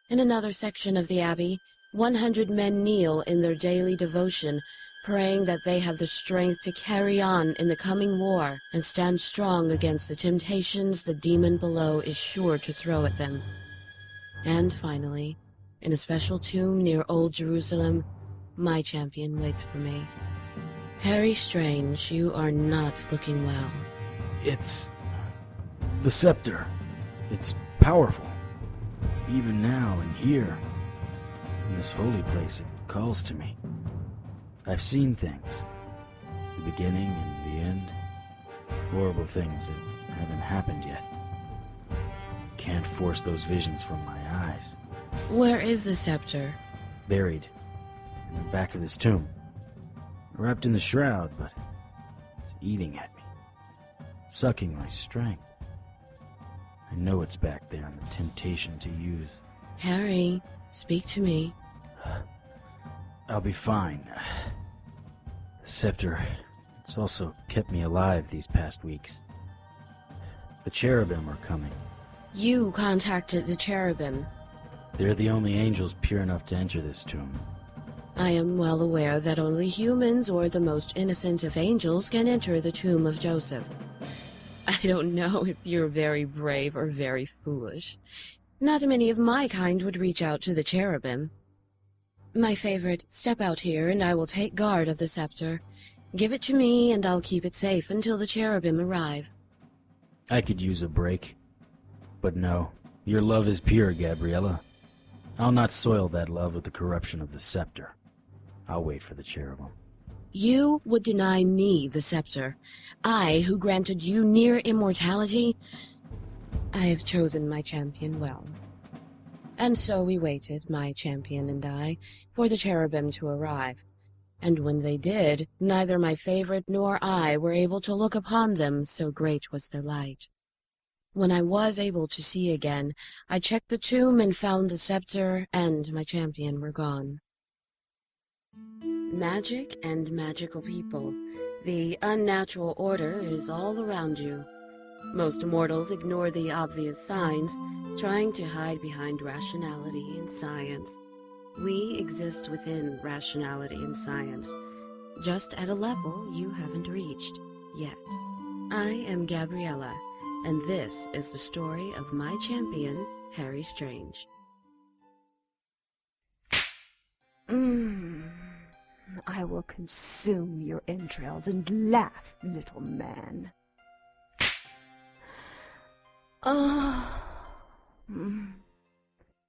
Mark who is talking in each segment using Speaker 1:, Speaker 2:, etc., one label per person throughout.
Speaker 1: In another section of the abbey, 100 men kneel in their daily devotion, praying that they have the strength to carry on in the coming war and stand strong against the temptations the demon below is sure to throw at them. And finally, in a special tomb near Old Jerusalem, my champion waits for me. Harry Strange, you are not looking well.
Speaker 2: It's the scepter. It's powerful. Even now and here, in this holy place, it calls to me. I've seen things. The beginning and the end. Horrible things that haven't happened yet. Can't force those visions from my eyes.
Speaker 1: Where is the scepter?
Speaker 2: Buried in the back of this tomb. Wrapped in the shroud, but it's eating at me. Sucking my strength. I know it's back there and the temptation to use.
Speaker 1: Harry, speak to me.
Speaker 2: I'll be fine. The scepter, it's also kept me alive these past weeks. The cherubim are coming.
Speaker 1: You contacted the cherubim.
Speaker 2: They're the only angels pure enough to enter this tomb.
Speaker 1: I am well aware that only humans or the most innocent of angels can enter the tomb of Joseph. I don't know if you're very brave or very foolish. Not many of my kind would reach out to the cherubim. My favorite, step out here and I will take guard of the scepter. Give it to me and I'll keep it safe until the cherubim arrive.
Speaker 2: I could use a break. But no, your love is pure, Gabriella. I'll not soil that love with the corruption of the scepter. I'll wait for the cherubim.
Speaker 1: You would deny me the scepter. I, who granted you near immortality. I have chosen my champion well. And so we waited, my champion and I, for the cherubim to arrive. And when they did, neither my favorite nor I were able to look upon them, so great was their light. When I was able to see again, I checked the tomb and found the scepter, and my champion were gone. Magic and magical people. The unnatural order is all around you. Most mortals ignore the obvious signs, trying to hide behind rationality and science. We exist within rationality and science, just at a level you haven't reached yet. I am Gabriella, and this is the story of my champion, Harry Strange.
Speaker 3: I will consume your entrails and laugh, little man.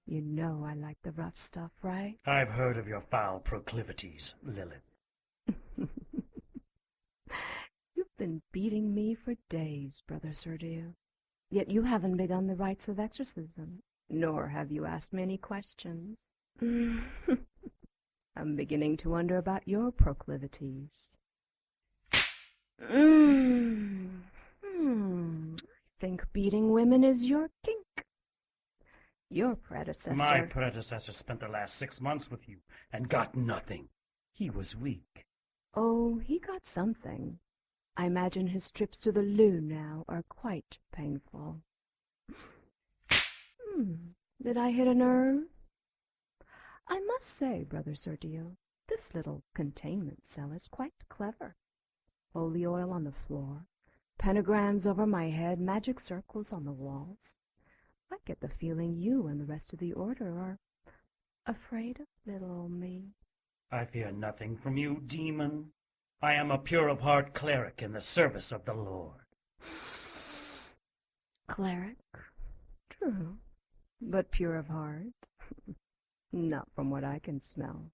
Speaker 3: You know I like the rough stuff, right?
Speaker 4: I've heard of your foul proclivities, Lilith.
Speaker 3: You've been beating me for days, Brother Sergio. Yet you haven't begun the rites of exorcism, nor have you asked me any questions. I'm beginning to wonder about your proclivities. I think beating women is your kink. Your predecessor...
Speaker 4: My predecessor spent the last 6 months with you and got nothing. He was weak.
Speaker 3: Oh, he got something. I imagine his trips to the loo now are quite painful. Did I hit a nerve? I must say, Brother Sergio, this little containment cell is quite clever. Holy oil on the floor, pentagrams over my head, magic circles on the walls. I get the feeling you and the rest of the order are afraid of little old me.
Speaker 4: I fear nothing from you, demon. I am a pure-of-heart cleric in the service of the Lord.
Speaker 3: Cleric? True, but pure of heart. Not from what I can smell.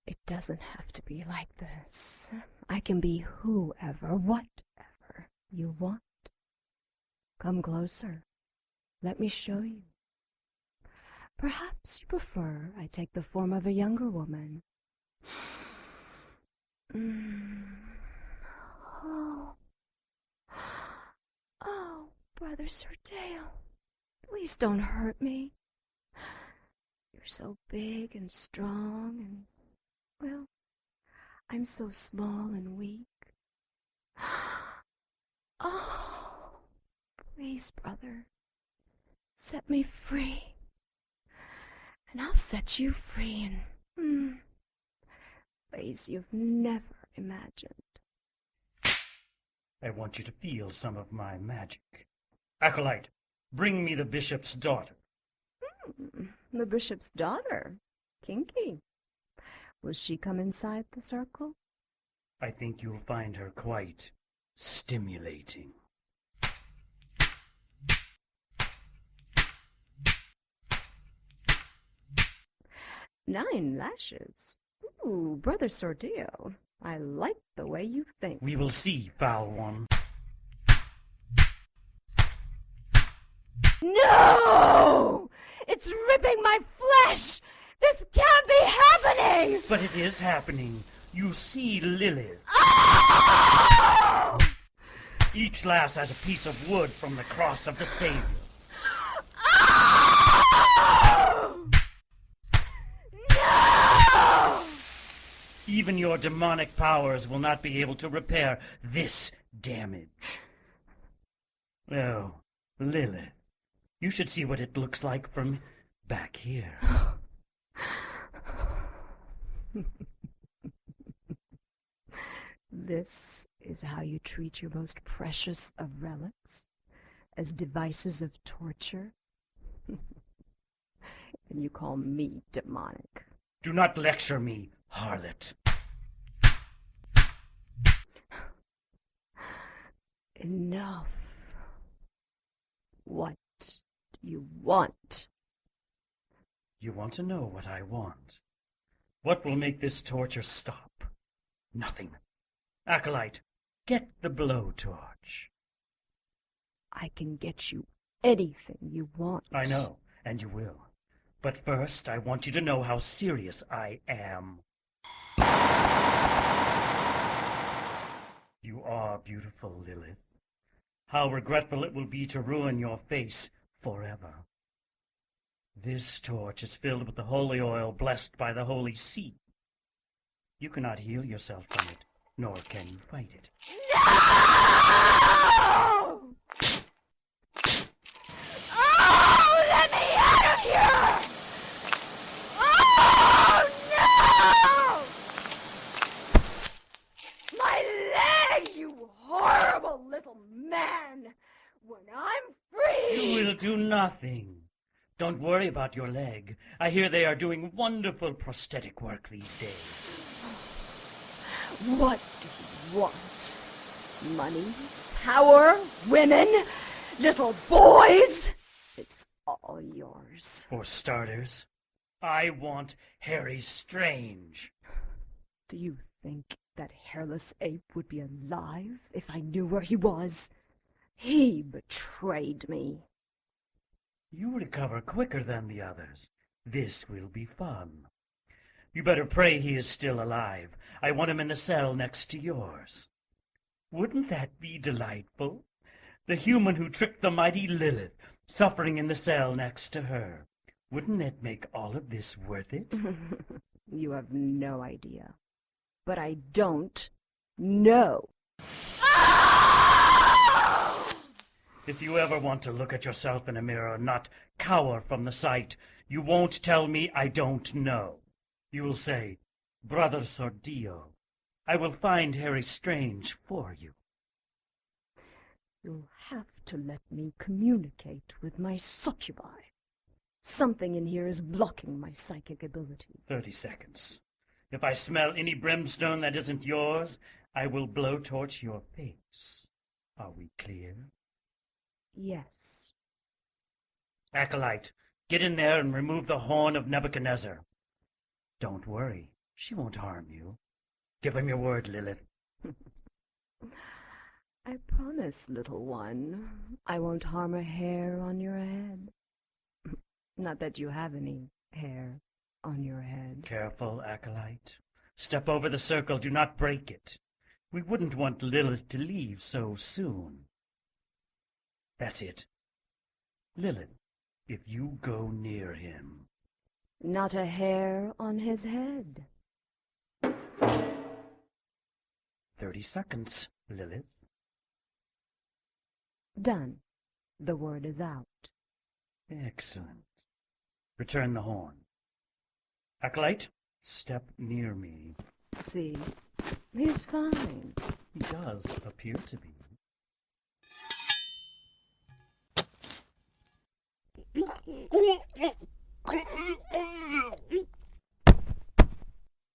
Speaker 3: It doesn't have to be like this. I can be whoever, whatever you want. Come closer. Let me show you. Perhaps you prefer I take the form of a younger woman. Oh, Brother Sergio, please don't hurt me. You're so big and strong and, well, I'm so small and weak. Oh, Please, brother, set me free, and I'll set you free in ways you've never imagined.
Speaker 4: I want you to feel some of my magic. Acolyte, bring me the bishop's daughter.
Speaker 3: The bishop's daughter? Kinky. Will she come inside the circle?
Speaker 4: I think you'll find her quite stimulating.
Speaker 3: Nine lashes. Ooh, Brother Sordillo, I like the way you think.
Speaker 4: We will see, foul one.
Speaker 3: No! It's ripping my flesh! This can't be happening!
Speaker 4: But it is happening. You see Lilith.
Speaker 3: Oh!
Speaker 4: Each lass has a piece of wood from the cross of the Savior.
Speaker 3: Oh! No!
Speaker 4: Even your demonic powers will not be able to repair this damage. Oh, Lilith, you should see what it looks like from back here.
Speaker 3: This is how you treat your most precious of relics? As devices of torture? And you call me demonic?
Speaker 4: Do not lecture me, harlot.
Speaker 3: Enough. What do you want?
Speaker 4: You want to know what I want. What will make this torture stop? Nothing. Acolyte, get the blowtorch.
Speaker 3: I can get you anything you want.
Speaker 4: I know, and you will. But first, I want you to know how serious I am. You are beautiful, Lilith. How regretful it will be to ruin your face forever. This torch is filled with the holy oil blessed by the Holy See. You cannot heal yourself from it, nor can you fight it.
Speaker 3: No! Oh, let me out of here! Oh, no! My leg, you horrible little man! When I'm free...
Speaker 4: You will do nothing. Don't worry about your leg. I hear they are doing wonderful prosthetic work these days.
Speaker 3: What do you want? Money? Power? Women? Little boys? It's all yours.
Speaker 4: For starters, I want Harry Strange.
Speaker 3: Do you think that hairless ape would be alive if I knew where he was? He betrayed me.
Speaker 4: You recover quicker than the others. This will be fun. You better pray he is still alive. I want him in the cell next to yours. Wouldn't that be delightful? The human who tricked the mighty Lilith, suffering in the cell next to her. Wouldn't that make all of this worth it?
Speaker 3: You have no idea. But I don't know.
Speaker 4: If you ever want to look at yourself in a mirror and not cower from the sight, you won't tell me I don't know. You will say, Brother Sordillo, I will find Harry Strange for you.
Speaker 3: You'll have to let me communicate with my succubi. Something in here is blocking my psychic ability.
Speaker 4: 30 seconds. If I smell any brimstone that isn't yours, I will blowtorch your face. Are we clear?
Speaker 3: Yes.
Speaker 4: Acolyte, get in there and remove the horn of Nebuchadnezzar. Don't worry, she won't harm you. Give him your word, Lilith.
Speaker 3: I promise, little one, I won't harm a hair on your head. Not that you have any hair on your head.
Speaker 4: Careful, Acolyte. Step over the circle, do not break it. We wouldn't want Lilith to leave so soon. That's it. Lilith, if you go near him...
Speaker 3: Not a hair on his head.
Speaker 4: 30 seconds, Lilith.
Speaker 3: Done. The word is out.
Speaker 4: Excellent. Return the horn. Acolyte, step near me.
Speaker 3: See, he's fine.
Speaker 4: He does appear to be.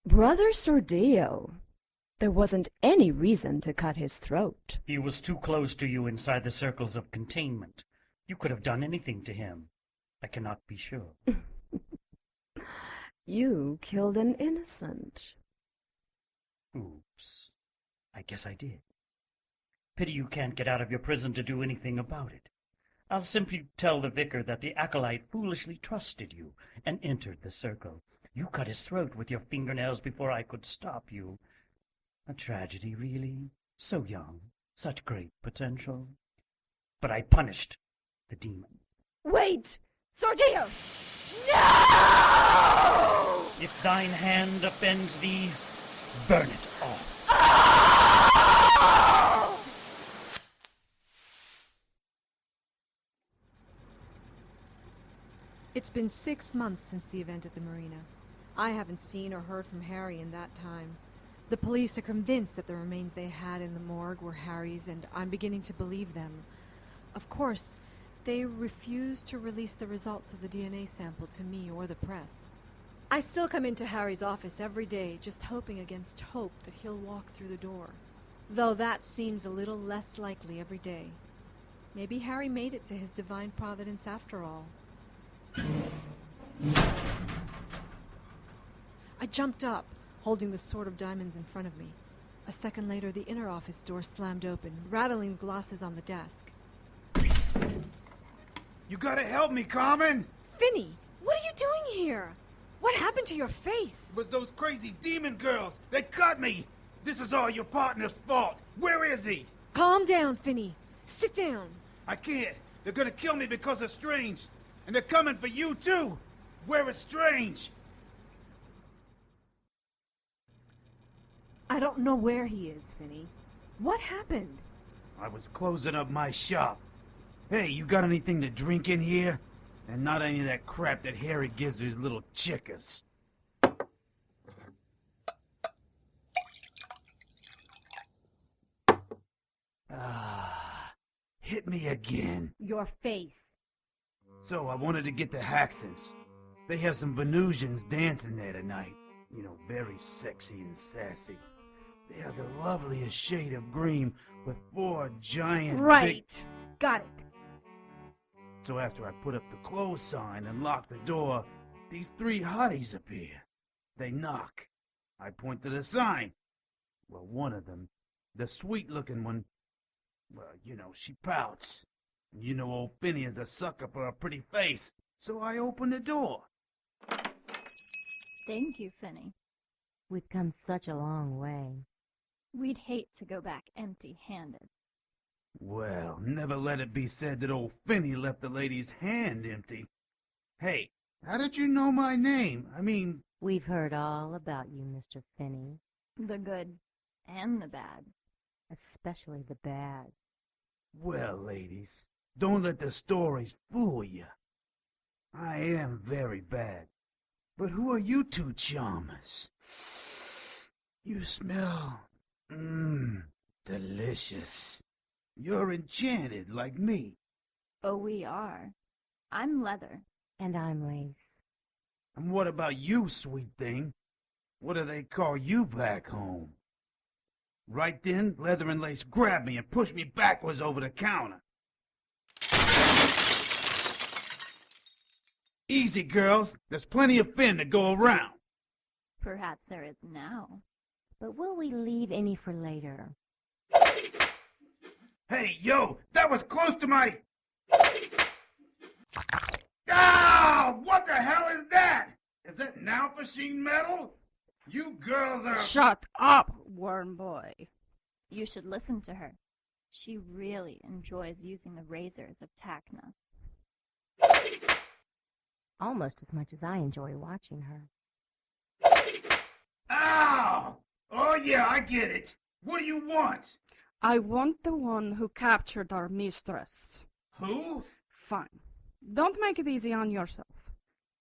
Speaker 3: Brother Sordio, there wasn't any reason to cut his throat.
Speaker 4: He was too close to you inside the circles of containment. You could have done anything to him. I cannot be sure.
Speaker 3: You killed an innocent.
Speaker 4: Oops. I guess I did. Pity you can't get out of your prison to do anything about it. I'll simply tell the vicar that the acolyte foolishly trusted you and entered the circle. You cut his throat with your fingernails before I could stop you. A tragedy, really. So young, such great potential. But I punished the demon.
Speaker 3: Wait! Sordio! No!
Speaker 4: If thine hand offends thee, burn it off.
Speaker 5: It's been 6 months since the event at the marina. I haven't seen or heard from Harry in that time. The police are convinced that the remains they had in the morgue were Harry's, and I'm beginning to believe them. Of course, they refuse to release the results of the DNA sample to me or the press. I still come into Harry's office every day, just hoping against hope that he'll walk through the door. Though that seems a little less likely every day. Maybe Harry made it to his divine providence after all. I jumped up, holding the sword of diamonds in front of me. A second later, the inner office door slammed open, rattling the glasses on the desk.
Speaker 6: You gotta help me, Carmen!
Speaker 5: Finny, what are you doing here? What happened to your face?
Speaker 6: It was those crazy demon girls! They cut me! This is all your partner's fault! Where is he?
Speaker 5: Calm down, Finny. Sit down.
Speaker 6: I can't! They're gonna kill me because of Strange! And they're coming for you, too! Where is Strange?
Speaker 3: I don't know where he is, Finny. What happened?
Speaker 6: I was closing up my shop. Hey, you got anything to drink in here? And not any of that crap that Harry gives to his little chickas. Hit me again.
Speaker 3: Your face.
Speaker 6: So I wanted to get to Haxon's. They have some Venusians dancing there tonight. You know, very sexy and sassy. They are the loveliest shade of green with 4 giant
Speaker 3: Right. Got it.
Speaker 6: So after I put up the close sign and lock the door, these 3 hotties appear. They knock. I point to the sign. Well, one of them, the sweet-looking one, well, you know, she pouts. You know old Finny is a sucker for a pretty face, so I open the door.
Speaker 7: Thank you, Finny.
Speaker 8: We've come such a long way.
Speaker 7: We'd hate to go back empty-handed.
Speaker 6: Well, never let it be said that old Finny left the lady's hand empty. Hey, how did you know my name? I mean...
Speaker 8: We've heard all about you, Mr. Finney.
Speaker 7: The good and the bad.
Speaker 8: Especially the bad.
Speaker 6: Well, ladies, don't let the stories fool you. I am very bad. But who are you 2 charmers? You smell... delicious. You're enchanted like me.
Speaker 7: Oh, we are. I'm Leather.
Speaker 8: And I'm Lace.
Speaker 6: And what about you, sweet thing? What do they call you back home? Right then, Leather and Lace grabbed me and pushed me backwards over the counter. Easy, girls. There's plenty of Finn to go around.
Speaker 7: Perhaps there is now.
Speaker 8: But will we leave any for later?
Speaker 6: Hey, yo, that was close to my... Ah! What the hell is that? Is that machine metal? You girls are...
Speaker 9: Shut up, worm boy.
Speaker 7: You should listen to her. She really enjoys using the razors of Tacna.
Speaker 8: Almost as much as I enjoy watching her.
Speaker 6: Ow! Oh yeah, I get it. What do you want?
Speaker 9: I want the one who captured our mistress.
Speaker 6: Who?
Speaker 9: Fine. Don't make it easy on yourself.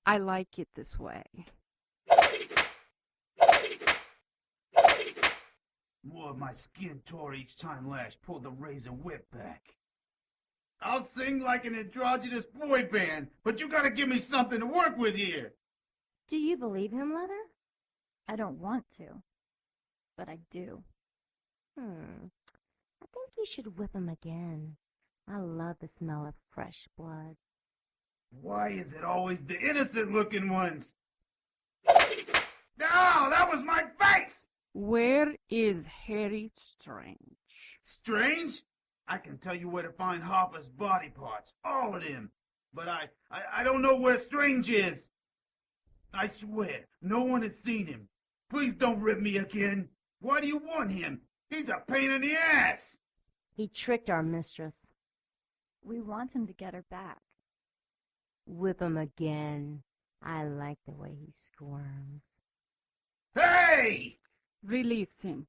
Speaker 9: I like it this way.
Speaker 6: More of my skin tore each time Lash pulled the razor whip back. I'll sing like an androgynous boy band, but you gotta give me something to work with here.
Speaker 7: Do you believe him, Leather? I don't want to, but I do.
Speaker 8: I think you should whip him again. I love the smell of fresh blood.
Speaker 6: Why is it always the innocent-looking ones? No, that was my face!
Speaker 9: Where is Harry Strange?
Speaker 6: Strange? I can tell you where to find Hopper's body parts, all of them. But I don't know where Strange is. I swear, no one has seen him. Please don't rip me again. Why do you want him? He's a pain in the ass.
Speaker 8: He tricked our mistress.
Speaker 7: We want him to get her back.
Speaker 8: Whip him again. I like the way he squirms.
Speaker 6: Hey!
Speaker 9: Release him.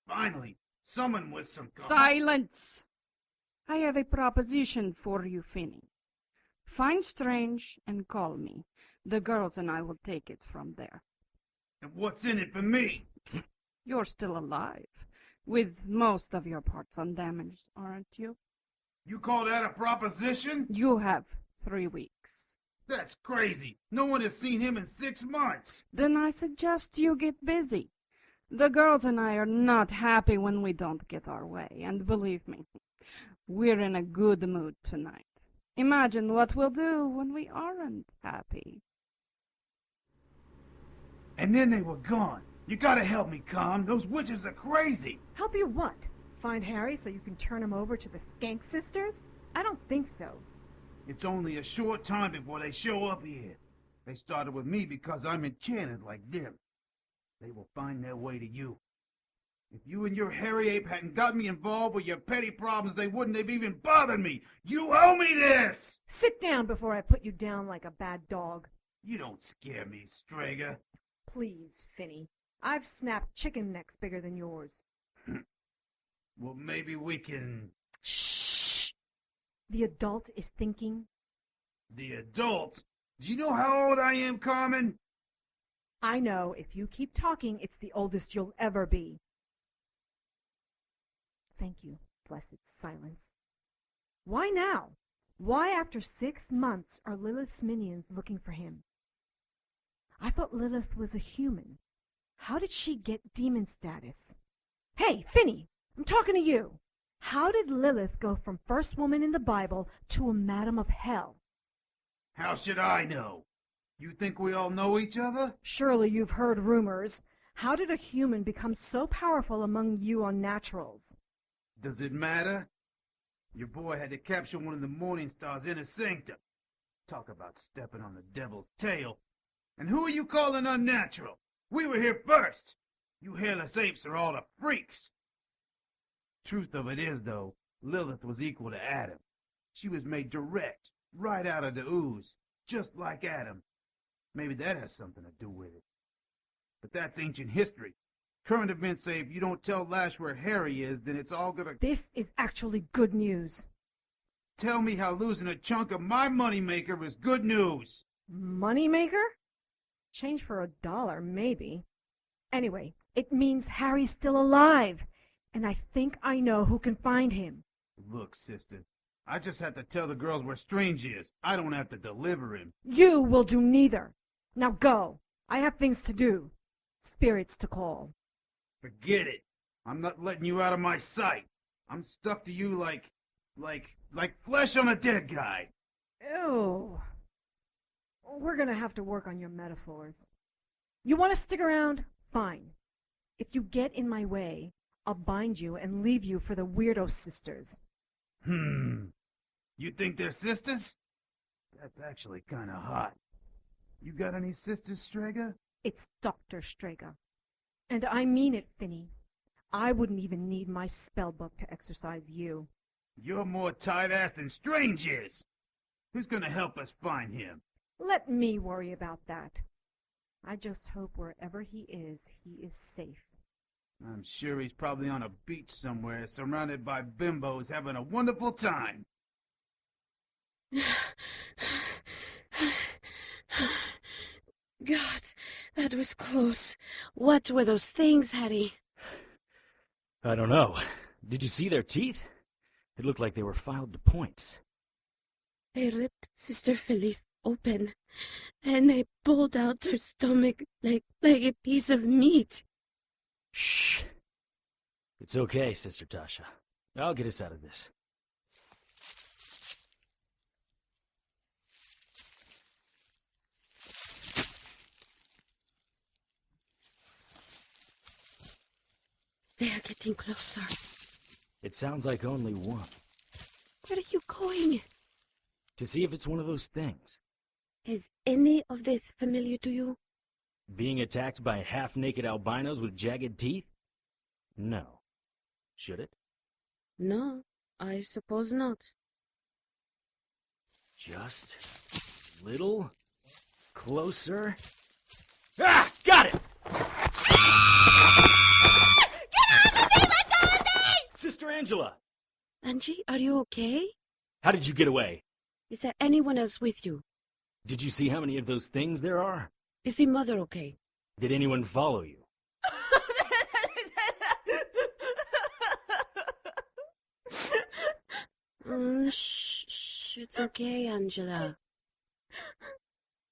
Speaker 6: Finally, someone with some...
Speaker 9: Silence! I have a proposition for you, Finney. Find Strange and call me. The girls and I will take it from there.
Speaker 6: And what's in it for me?
Speaker 9: You're still alive, with most of your parts undamaged, aren't you?
Speaker 6: You call that a proposition?
Speaker 9: You have 3 weeks.
Speaker 6: That's crazy. No one has seen him in 6 months.
Speaker 9: Then I suggest you get busy. The girls and I are not happy when we don't get our way, and believe me, we're in a good mood tonight. Imagine what we'll do when we aren't happy.
Speaker 6: And then they were gone. You gotta help me, Com. Those witches are crazy.
Speaker 5: Help you what? Find Harry so you can turn him over to the Skank Sisters? I don't think so.
Speaker 6: It's only a short time before they show up here. They started with me because I'm enchanted like them. They will find their way to you. If you and your hairy ape hadn't got me involved with your petty problems, they wouldn't have even bothered me. You owe me this!
Speaker 5: Sit down before I put you down like a bad dog.
Speaker 6: You don't scare me, Strega.
Speaker 5: Please, Finney. I've snapped chicken necks bigger than yours.
Speaker 6: Well, maybe we can...
Speaker 5: Shh! The adult is thinking.
Speaker 6: The adult? Do you know how old I am, Carmen?
Speaker 5: I know. If you keep talking, it's the oldest you'll ever be. Thank you, blessed silence. Why now? Why after 6 months are Lilith's minions looking for him? I thought Lilith was a human. How did she get demon status? Hey, Finney, I'm talking to you. How did Lilith go from first woman in the Bible to a madam of hell?
Speaker 6: How should I know? You think we all know each other?
Speaker 5: Surely you've heard rumors. How did a human become so powerful among you unnaturals?
Speaker 6: Does it matter? Your boy had to capture one of the Morning Star's inner sanctum. Talk about stepping on the devil's tail. And who are you calling unnatural? We were here first. You hairless apes are all the freaks. Truth of it is, though, Lilith was equal to Adam. She was made direct, right out of the ooze, just like Adam. Maybe that has something to do with it. But that's ancient history. Current events say if you don't tell Lash where Harry is, then it's all gonna...
Speaker 5: This is actually good news.
Speaker 6: Tell me how losing a chunk of my moneymaker is good news.
Speaker 5: Moneymaker? Change for $1, maybe. Anyway, it means Harry's still alive, and I think I know who can find him.
Speaker 6: Look, sister, I just have to tell the girls where Strange is. I don't have to deliver him.
Speaker 5: You will do neither. Now go. I have things to do. Spirits to call.
Speaker 6: Forget it. I'm not letting you out of my sight. I'm stuck to you like flesh on a dead guy.
Speaker 5: Ew. We're gonna have to work on your metaphors. You want to stick around? Fine. If you get in my way, I'll bind you and leave you for the Weirdo Sisters.
Speaker 6: You think they're sisters? That's actually kind of hot. You got any sisters, Strega?
Speaker 5: It's Dr. Strega. And I mean it, Finney. I wouldn't even need my spellbook to exorcise you.
Speaker 6: You're more tight-ass than Strange is. Who's gonna help us find him?
Speaker 5: Let me worry about that. I just hope wherever he is safe.
Speaker 6: I'm sure he's probably on a beach somewhere, surrounded by bimbos having a wonderful time.
Speaker 1: God, that was close. What were those things, Harry?
Speaker 2: I don't know. Did you see their teeth? It looked like they were filed to points.
Speaker 1: They ripped Sister Phyllis open, and they pulled out her stomach like a piece of meat.
Speaker 2: Shh. It's okay, Sister Tasha. I'll get us out of this.
Speaker 1: They are getting closer.
Speaker 2: It sounds like only one.
Speaker 1: Where are you going?
Speaker 2: To see if it's one of those things.
Speaker 1: Is any of this familiar to you?
Speaker 2: Being attacked by half-naked albinos with jagged teeth? No. Should it?
Speaker 1: No, I suppose not.
Speaker 2: Just a little closer. Ah! Got it! Sister Angela!
Speaker 1: Angie, are you okay?
Speaker 2: How did you get away?
Speaker 1: Is there anyone else with you?
Speaker 2: Did you see how many of those things there are?
Speaker 1: Is the mother okay?
Speaker 2: Did anyone follow you?
Speaker 1: Shh, it's okay, Angela.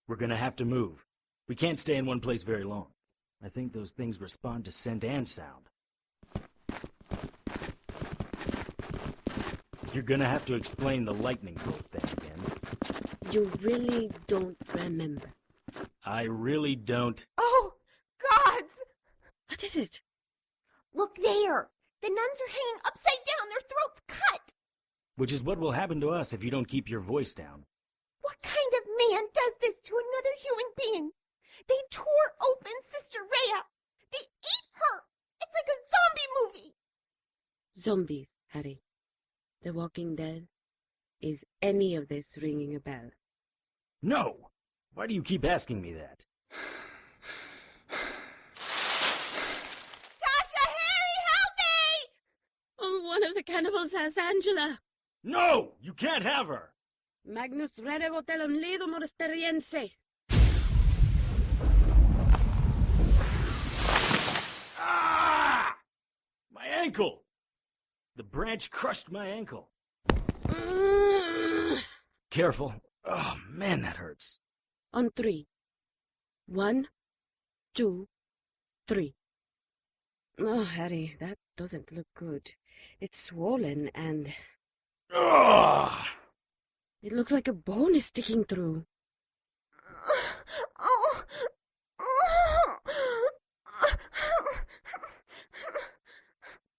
Speaker 2: We're gonna have to move. We can't stay in one place very long. I think those things respond to scent and sound. You're gonna have to explain the lightning bolt thing again.
Speaker 1: You really don't remember.
Speaker 2: I really don't.
Speaker 8: Oh, gods!
Speaker 1: What is it?
Speaker 8: Look there! The nuns are hanging upside down, their throats cut!
Speaker 2: Which is what will happen to us if you don't keep your voice down.
Speaker 8: What kind of man does this to another human being? They tore open Sister Rhea! They ate her! It's like a zombie movie!
Speaker 1: Zombies, Harry. The Walking Dead. Is any of this ringing a bell?
Speaker 2: No! Why do you keep asking me that?
Speaker 8: Tasha, Harry, help me!
Speaker 1: Oh, one of the cannibals has Angela.
Speaker 2: No! You can't have her!
Speaker 1: Magnus rerevotelum lido moristeriense.
Speaker 2: Ah! My ankle! The branch crushed my ankle. Careful. Oh, man, that hurts.
Speaker 1: On 3. 1, 2, 3. Oh, Harry, that doesn't look good. It's swollen and...
Speaker 2: Ugh!
Speaker 1: It looks like a bone is sticking through.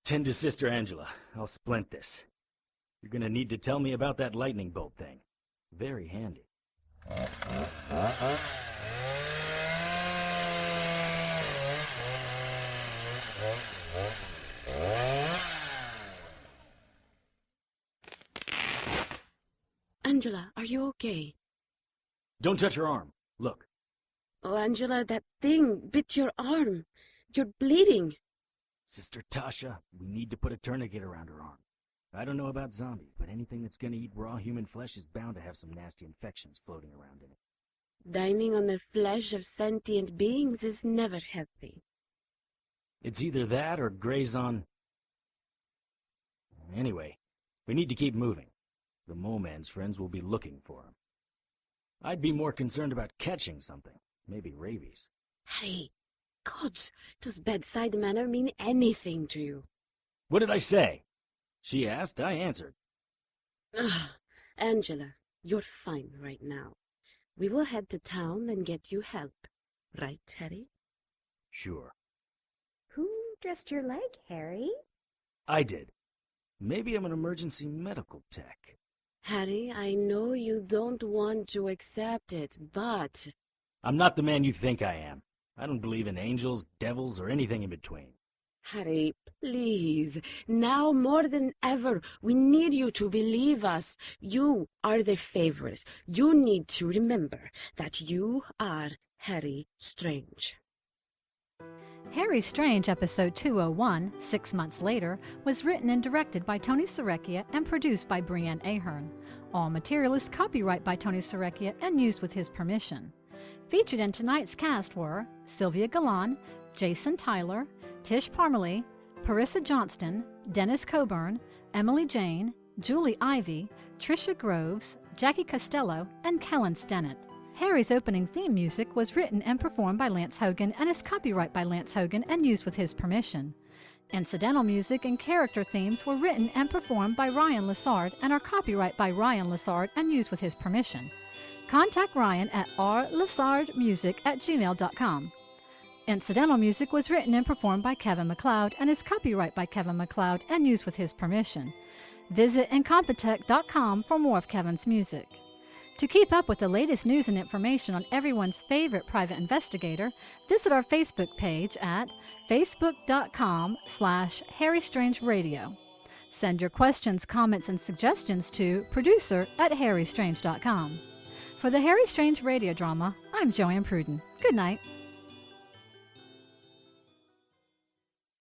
Speaker 2: Tend to Sister Angela. I'll splint this. You're gonna need to tell me about that lightning bolt thing. Very handy.
Speaker 1: Angela, are you okay?
Speaker 2: Don't touch her arm. Look.
Speaker 1: Oh, Angela, that thing bit your arm. You're bleeding.
Speaker 2: Sister Tasha, we need to put a tourniquet around her arm. I don't know about zombies, but anything that's gonna eat raw human flesh is bound to have some nasty infections floating around in it.
Speaker 1: Dining on the flesh of sentient beings is never healthy.
Speaker 2: It's either that or graze on... Anyway, we need to keep moving. The Mole Man's friends will be looking for him. I'd be more concerned about catching something. Maybe rabies.
Speaker 1: Harry, gods, does bedside manner mean anything to you?
Speaker 2: What did I say? She asked, I answered.
Speaker 1: Ugh, Angela, you're fine right now. We will head to town and get you help. Right, Harry?
Speaker 2: Sure.
Speaker 8: Who dressed your leg, Harry?
Speaker 2: I did. Maybe I'm an emergency medical tech.
Speaker 1: Harry, I know you don't want to accept it, but...
Speaker 2: I'm not the man you think I am. I don't believe in angels, devils, or anything in between.
Speaker 1: Harry, please. Now more than ever, we need you to believe us. You are the favorite. You need to remember that you are Harry Strange.
Speaker 10: Harry Strange Episode 201, 6 Months Later, was written and directed by Tony Serecchia and produced by Brienne Ahern. All material is copyright by Tony Serecchia and used with his permission. Featured in tonight's cast were Sylvia Galan, Jason Tyler, Tisch Parmelee, Parisa Johnston, Dennis Coburn, Emily Jane, Julie Ivey, Tricia Groves, Jackie Costello, and Kellen Stennett. Harry's opening theme music was written and performed by Lance Hogan and is copyright by Lance Hogan and used with his permission. Incidental music and character themes were written and performed by Ryan Lessard and are copyright by Ryan Lessard and used with his permission. Contact Ryan at rlessardmusic@gmail.com. Incidental music was written and performed by Kevin MacLeod and is copyright by Kevin MacLeod and used with his permission. Visit Incompetech.com for more of Kevin's music. To keep up with the latest news and information on everyone's favorite private investigator, visit our Facebook page at facebook.com/HarryStrangeRadio. Send your questions, comments, and suggestions to producer@harrystrange.com. For the Harry Strange radio drama, I'm Joanne Pruden. Good night.